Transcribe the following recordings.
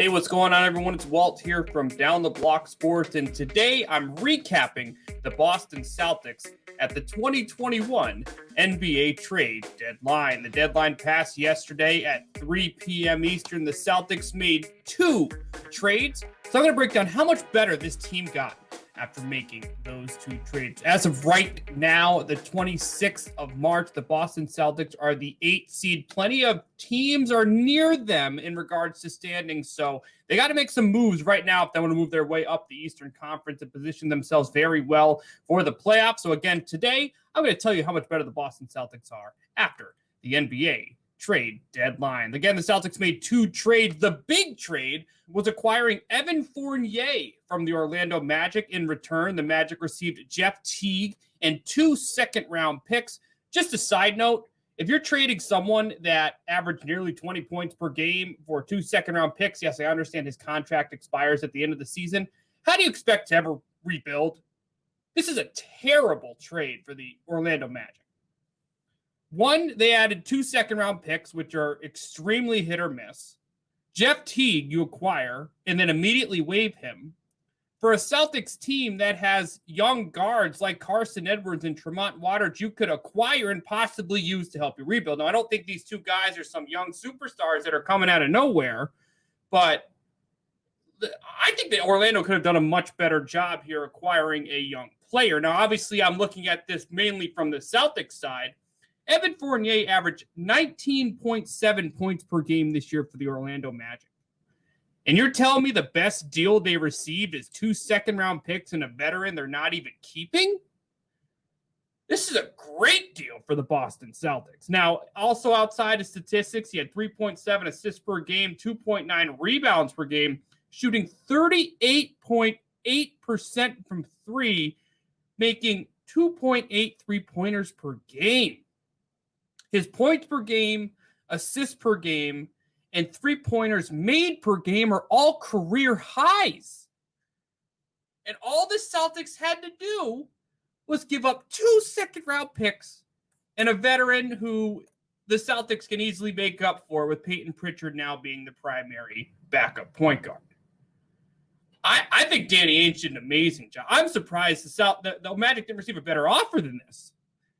Hey, what's going on, everyone? It's Walt here from Down the Block Sports, and today I'm recapping the Boston Celtics at the 2021 NBA trade deadline. The deadline passed yesterday at 3 p.m. Eastern. The Celtics made 2 trades, so I'm going to break down how much better this team got after making those 2 trades. As of right now, the 26th of March, the Boston Celtics are the 8th seed. Plenty of teams are near them in regards to standings, so they got to make some moves right now if they want to move their way up the Eastern Conference and position themselves very well for the playoffs. So again, today, I'm going to tell you how much better the Boston Celtics are after the NBA trade deadline. Again, the Celtics made 2 trades. The big trade was acquiring Evan Fournier from the Orlando Magic. In return, the Magic received Jeff Teague and 2 second-round picks. Just a side note, if you're trading someone that averaged nearly 20 points per game for 2 second-round picks, yes, I understand his contract expires at the end of the season. How do you expect to ever rebuild? This is a terrible trade for the Orlando Magic. One, they added 2 second-round picks, which are extremely hit or miss. Jeff Teague, you acquire, and then immediately waive him. For a Celtics team that has young guards like Carson Edwards and Tremont Waters, you could acquire and possibly use to help you rebuild. Now, I don't think these 2 guys are some young superstars that are coming out of nowhere, but I think that Orlando could have done a much better job here acquiring a young player. Now, obviously, I'm looking at this mainly from the Celtics side. Evan Fournier averaged 19.7 points per game this year for the Orlando Magic. And you're telling me the best deal they received is 2 second-round picks and a veteran they're not even keeping? This is a great deal for the Boston Celtics. Now, also outside of statistics, he had 3.7 assists per game, 2.9 rebounds per game, shooting 38.8% from 3, making 2.8 3-pointers per game. His points per game, assists per game, and 3-pointers made per game are all career highs. And all the Celtics had to do was give up 2 second-round picks and a veteran who the Celtics can easily make up for, with Peyton Pritchard now being the primary backup point guard. I think Danny Ainge did an amazing job. I'm surprised the Magic didn't receive a better offer than this.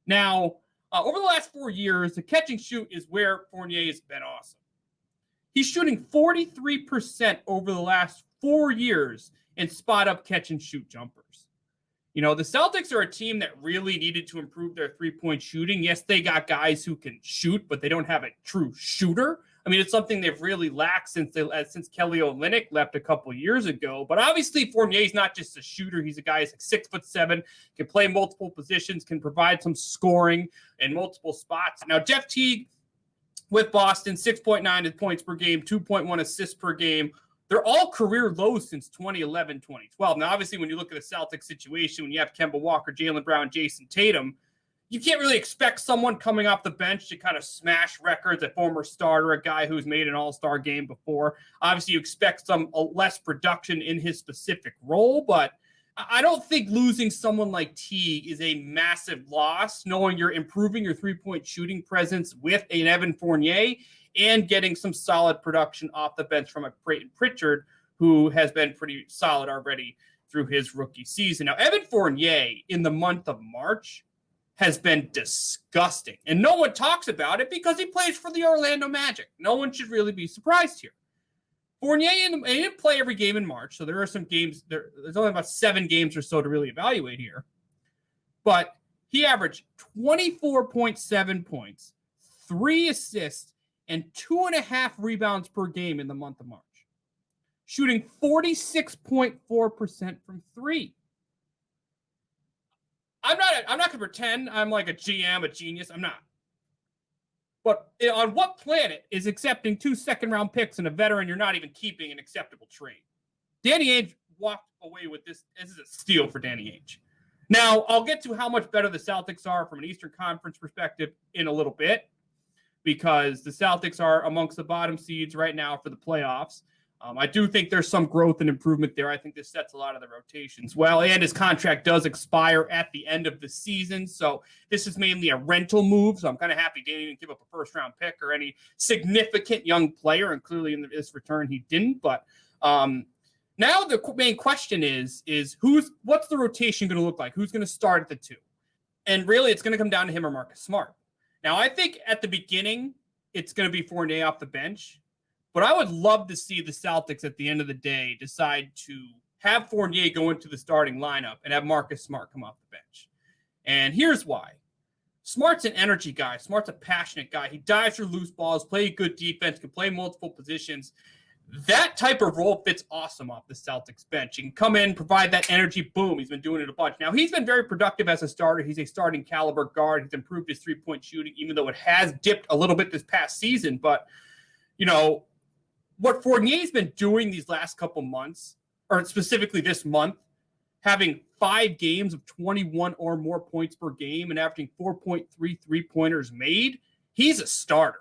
Now, over the last 4 years, the catch and shoot is where Fournier has been awesome. He's shooting 43% over the last 4 years in spot-up catch and shoot jumpers. You know, the Celtics are a team that really needed to improve their three-point shooting. Yes, they got guys who can shoot, but they don't have a true shooter. I mean, it's something they've really lacked since Kelly Olynyk left a couple years ago. But obviously, Fournier's not just a shooter. He's a guy who's like 6'7", can play multiple positions, can provide some scoring in multiple spots. Now, Jeff Teague with Boston, 6.9 points per game, 2.1 assists per game. They're all career lows since 2011, 2012. Now, obviously, when you look at the Celtics situation, when you have Kemba Walker, Jaylen Brown, Jason Tatum, you can't really expect someone coming off the bench to kind of smash records, a former starter, a guy who's made an all-star game before. Obviously, you expect some less production in his specific role, but I don't think losing someone like Teague is a massive loss, knowing you're improving your three-point shooting presence with an Evan Fournier and getting some solid production off the bench from a Peyton Pritchard, who has been pretty solid already through his rookie season. Now, Evan Fournier in the month of March has been disgusting. And no one talks about it because he plays for the Orlando Magic. No one should really be surprised here. Fournier didn't play every game in March, so there are some games. There's only about 7 games or so to really evaluate here. But he averaged 24.7 points, 3 assists, and 2.5 rebounds per game in the month of March, shooting 46.4% from 3. I'm not going to pretend I'm like a GM, a genius. I'm not. But on what planet is accepting 2 second-round picks and a veteran you're not even keeping an acceptable trade? Danny Ainge walked away with this. This is a steal for Danny Ainge. Now, I'll get to how much better the Celtics are from an Eastern Conference perspective in a little bit, because the Celtics are amongst the bottom seeds right now for the playoffs. I do think there's some growth and improvement there. I think this sets a lot of the rotations well, and his contract does expire at the end of the season. So this is mainly a rental move. So I'm kind of happy Danny didn't give up a first-round pick or any significant young player, and clearly in this return he didn't. But now the main question is what's the rotation going to look like? Who's going to start at the 2? And really, it's going to come down to him or Marcus Smart. Now, I think at the beginning, it's going to be Fournier off the bench. But I would love to see the Celtics at the end of the day decide to have Fournier go into the starting lineup and have Marcus Smart come off the bench. And here's why. Smart's an energy guy. Smart's a passionate guy. He dives for loose balls, play good defense, can play multiple positions. That type of role fits awesome off the Celtics bench. He can come in, provide that energy, boom. He's been doing it a bunch. Now, he's been very productive as a starter. He's a starting caliber guard. He's improved his three-point shooting, even though it has dipped a little bit this past season. But, what Fournier's been doing these last couple months, or specifically this month, having 5 games of 21 or more points per game and averaging 4.3 3-pointers made, he's a starter.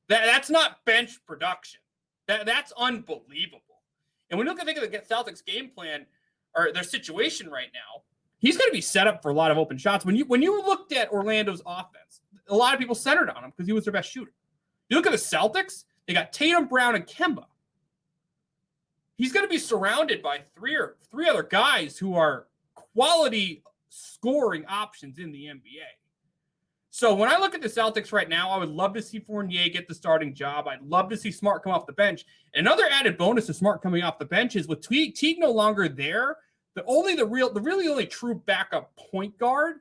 That's not bench production. That's unbelievable. And when you think of the Celtics game plan or their situation right now, he's going to be set up for a lot of open shots. When you looked at Orlando's offense, a lot of people centered on him because he was their best shooter. You look at the Celtics, they got Tatum, Brown, and Kemba. He's going to be surrounded by three other guys who are quality scoring options in the NBA. So when I look at the Celtics right now, I would love to see Fournier get the starting job. I'd love to see Smart come off the bench. Another added bonus to Smart coming off the bench is with Teague no longer there, the really only true backup point guard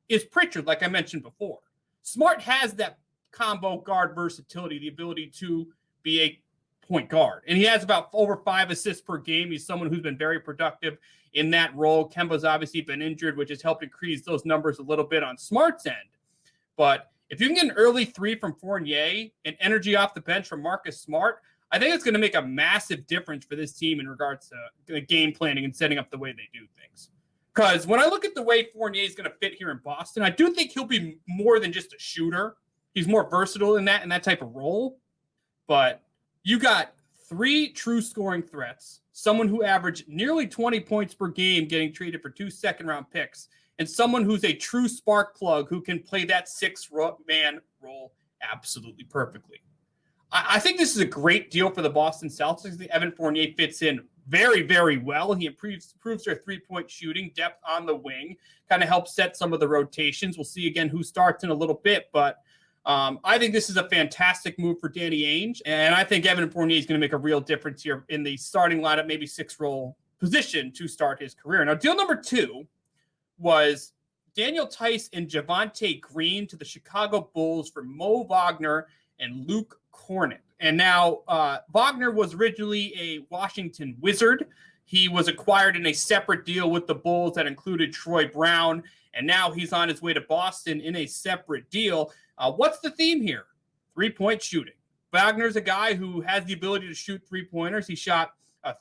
is Pritchard, like I mentioned before. Smart has that combo guard versatility, the ability to be a point guard. And he has about over 5 assists per game. He's someone who's been very productive in that role. Kemba's obviously been injured, which has helped increase those numbers a little bit on Smart's end. But if you can get an early 3 from Fournier and energy off the bench from Marcus Smart, I think it's going to make a massive difference for this team in regards to game planning and setting up the way they do things. Because when I look at the way Fournier is going to fit here in Boston, I do think he'll be more than just a shooter. He's more versatile in that type of role. But you got 3 true scoring threats, someone who averaged nearly 20 points per game getting traded for 2 second-round picks, and someone who's a true spark plug who can play that 6-man role absolutely perfectly. I think this is a great deal for the Boston Celtics. The Evan Fournier fits in very, very well. He improves their three-point shooting, depth on the wing, kind of helps set some of the rotations. We'll see again who starts in a little bit, but I think this is a fantastic move for Danny Ainge, and I think Evan Fournier is going to make a real difference here in the starting lineup, maybe 6-role position to start his career. Now, deal number 2 was Daniel Theis and Javonte Green to the Chicago Bulls for Mo Wagner and Luke Kornet. And now Wagner was originally a Washington Wizard. He was acquired in a separate deal with the Bulls that included Troy Brown, and now he's on his way to Boston in a separate deal. What's the theme here? 3-point shooting. Wagner's a guy who has the ability to shoot 3-pointers. He shot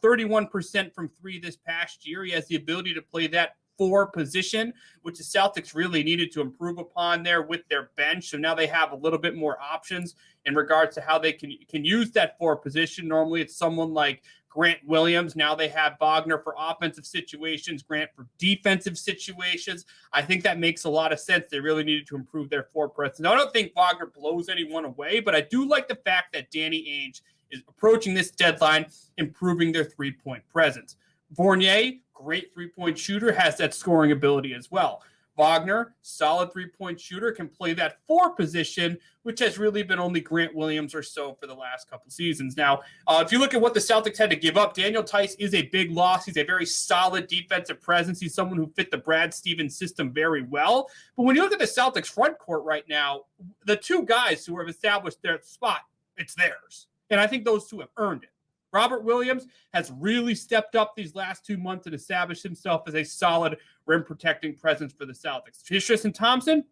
31% from 3 this past year. He has the ability to play that 4 position, which the Celtics really needed to improve upon there with their bench. So now they have a little bit more options in regards to how they can use that 4 position. Normally it's someone like Grant Williams. Now they have Wagner for offensive situations, Grant for defensive situations. I think that makes a lot of sense. They really needed to improve their 4 presence. Now, I don't think Wagner blows anyone away, but I do like the fact that Danny Ainge is approaching this deadline, improving their 3-point presence. Fournier, great 3-point shooter, has that scoring ability as well. Wagner, solid 3-point shooter, can play that 4 position, which has really been only Grant Williams or so for the last couple seasons. Now, if you look at what the Celtics had to give up, Daniel Theis is a big loss. He's a very solid defensive presence. He's someone who fit the Brad Stevens system very well. But when you look at the Celtics front court right now, the 2 guys who have established their spot, it's theirs. And I think those 2 have earned it. Robert Williams has really stepped up these last 2 months and established himself as a solid rim-protecting presence for the Celtics. Tristan Thompson,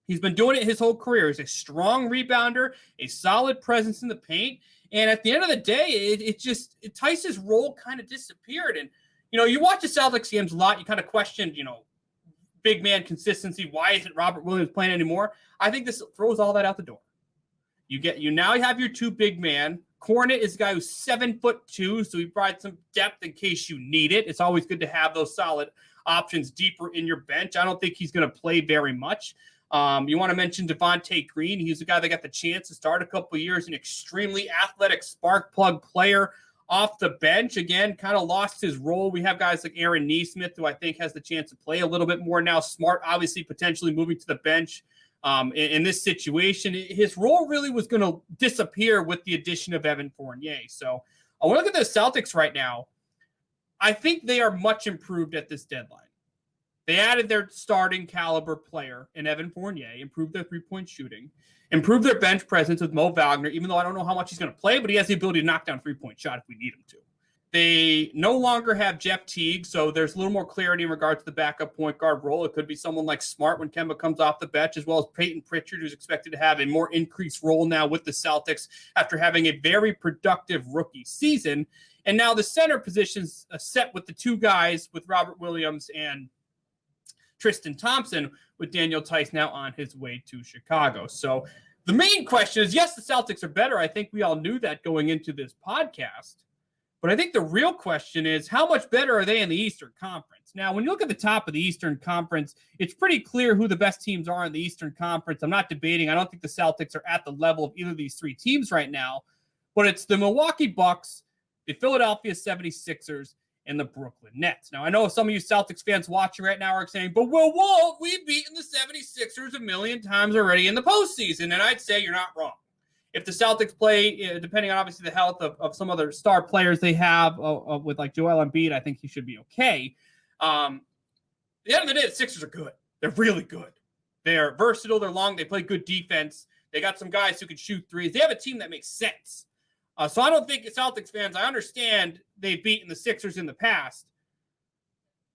he's been doing it his whole career. He's a strong rebounder, a solid presence in the paint. And at the end of the day, Theis's role kind of disappeared. And, you watch the Celtics games a lot. You kind of question, big man consistency. Why isn't Robert Williams playing anymore? I think this throws all that out the door. You now have your 2 big man, Kornet is a guy who's 7'2", so he provides some depth in case you need it. It's always good to have those solid options deeper in your bench. I don't think he's going to play very much. You want to mention Javonte Green. He's a guy that got the chance to start a couple of years, an extremely athletic spark plug player off the bench. Again, kind of lost his role. We have guys like Aaron Nesmith, who I think has the chance to play a little bit more now. Smart, obviously, potentially moving to the bench. In this situation, his role really was going to disappear with the addition of Evan Fournier. So I want to look at the Celtics right now. I think they are much improved at this deadline. They added their starting caliber player in Evan Fournier, improved their three-point shooting, improved their bench presence with Mo Wagner, even though I don't know how much he's going to play, but he has the ability to knock down a three-point shot if we need him to. They no longer have Jeff Teague, so there's a little more clarity in regard to the backup point guard role. It could be someone like Smart when Kemba comes off the bench, as well as Peyton Pritchard, who's expected to have a more increased role now with the Celtics after having a very productive rookie season. And now the center position's set with the two guys, with Robert Williams and Tristan Thompson, with Daniel Theis now on his way to Chicago. So the main question is, yes, the Celtics are better. I think we all knew that going into this podcast. But I think the real question is, how much better are they in the Eastern Conference? Now, when you look at the top of the Eastern Conference, it's pretty clear who the best teams are in the Eastern Conference. I'm not debating. I don't think the Celtics are at the level of either of these three teams right now. But it's the Milwaukee Bucks, the Philadelphia 76ers, and the Brooklyn Nets. Now, I know some of you Celtics fans watching right now are saying, but Walt, we've beaten the 76ers a million times already in the postseason. And I'd say you're not wrong. If the Celtics play, depending on obviously the health of some other star players they have with like Joel Embiid, I think he should be okay. At the end of the day, the Sixers are good. They're really good. They're versatile. They're long. They play good defense. They got some guys who can shoot threes. They have a team that makes sense. So I don't think Celtics fans, I understand they've beaten the Sixers in the past.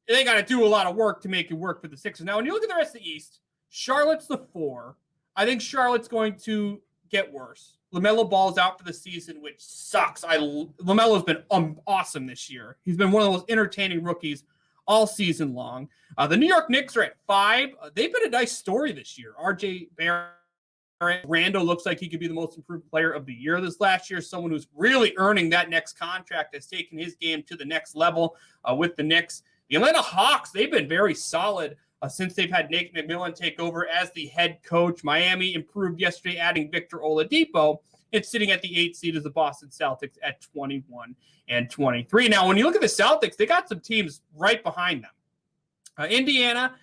They got to do a lot of work to make it work for the Sixers. Now, when you look at the rest of the East, Charlotte's the 4. I think Charlotte's going to get worse. LaMelo Ball's out for the season, which sucks. LaMelo's been awesome this year. He's been one of the most entertaining rookies all season long. The New York Knicks are at 5. They've been a nice story this year. RJ Barrett, Randall looks like he could be the most improved player of the year this last year. Someone who's really earning that next contract, has taken his game to the next level with the Knicks. The Atlanta Hawks, they've been very solid since they've had Nate McMillan take over as the head coach. Miami improved yesterday, adding Victor Oladipo. It's sitting at the 8th seed as the Boston Celtics at 21-23. Now, when you look at the Celtics, they got some teams right behind them. Indiana,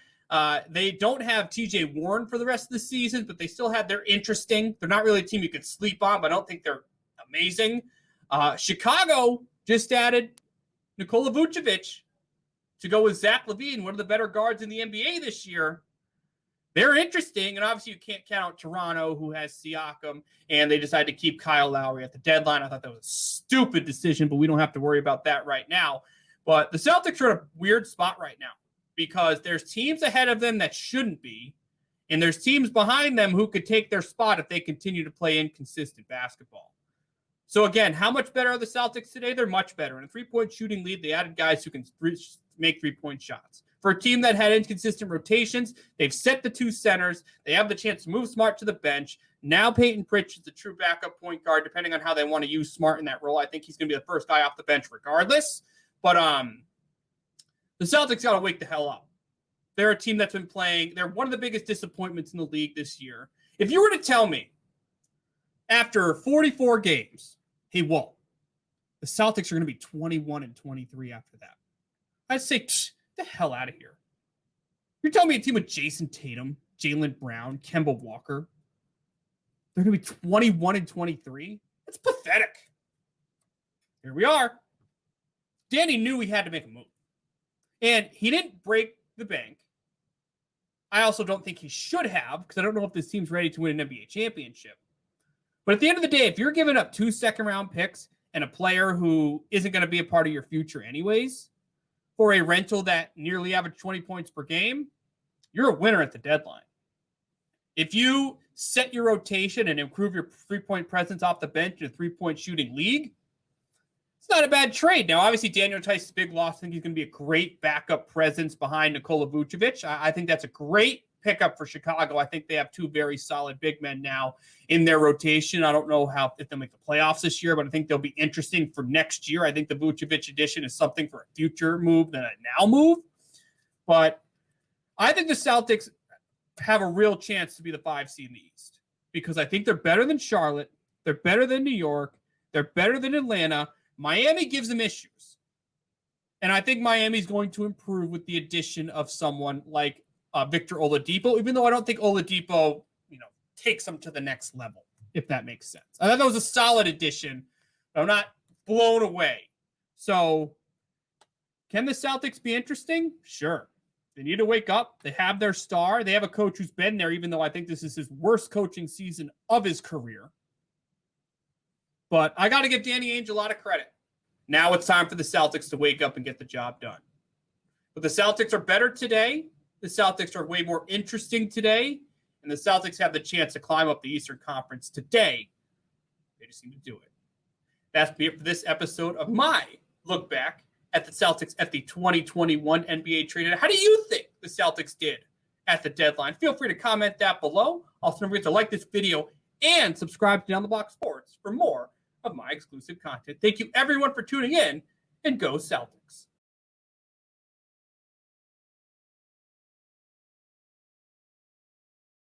they don't have TJ Warren for the rest of the season, but they still have, they're interesting. They're not really a team you can sleep on, but I don't think they're amazing. Chicago just added Nikola Vucevic to go with Zach LaVine, one of the better guards in the NBA this year. They're interesting, and obviously you can't count out Toronto, who has Siakam, and they decided to keep Kyle Lowry at the deadline. I thought that was a stupid decision, but we don't have to worry about that right now. But the Celtics are in a weird spot right now because there's teams ahead of them that shouldn't be, and there's teams behind them who could take their spot if they continue to play inconsistent basketball. So again, how much better are the Celtics today? They're much better. In a three-point shooting lead, they added guys who can make three-point shots. For a team that had inconsistent rotations, they've set the 2 centers. They have the chance to move Smart to the bench. Now Peyton Pritchard is the true backup point guard, depending on how they want to use Smart in that role. I think he's going to be the first guy off the bench regardless. But the Celtics got to wake the hell up. They're a team that's been playing. They're one of the biggest disappointments in the league this year. If you were to tell me after 44 games, hey, Walt, the Celtics are going to be 21-23 after that, I'd say, the hell out of here. You're telling me a team with Jason Tatum, Jaylen Brown, Kemba Walker, they're going to be 21-23? That's pathetic. Here we are. Danny knew he had to make a move. And he didn't break the bank. I also don't think he should have, because I don't know if this team's ready to win an NBA championship. But at the end of the day, if you're giving up 2 second-round picks and a player who isn't going to be a part of your future anyways, for a rental that nearly averaged 20 points per game, you're a winner at the deadline. If you set your rotation and improve your three-point presence off the bench in a three-point shooting league, it's not a bad trade. Now, obviously, Daniel Theis is a big loss. I think he's going to be a great backup presence behind Nikola Vucevic. I think that's a great pickup for Chicago. I think they have two very solid big men now in their rotation. I don't know if they'll make the playoffs this year, but I think they'll be interesting for next year. I think the Vucevic addition is something for a future move than a now move. But I think the Celtics have a real chance to be the 5 seed in the East because I think they're better than Charlotte. They're better than New York. They're better than Atlanta. Miami gives them issues. And I think Miami's going to improve with the addition of someone like Victor Oladipo, even though I don't think Oladipo, takes them to the next level, if that makes sense. I thought that was a solid addition, but I'm not blown away. So can the Celtics be interesting? Sure. They need to wake up. They have their star. They have a coach who's been there, even though I think this is his worst coaching season of his career. But I got to give Danny Ainge a lot of credit. Now it's time for the Celtics to wake up and get the job done. But the Celtics are better today. The Celtics are way more interesting today. And the Celtics have the chance to climb up the Eastern Conference today. They just need to do it. That's it for this episode of my look back at the Celtics at the 2021 NBA trade. How do you think the Celtics did at the deadline? Feel free to comment that below. Also, don't forget to like this video and subscribe to Down the Block Sports for more of my exclusive content. Thank you, everyone, for tuning in, and go Celtics.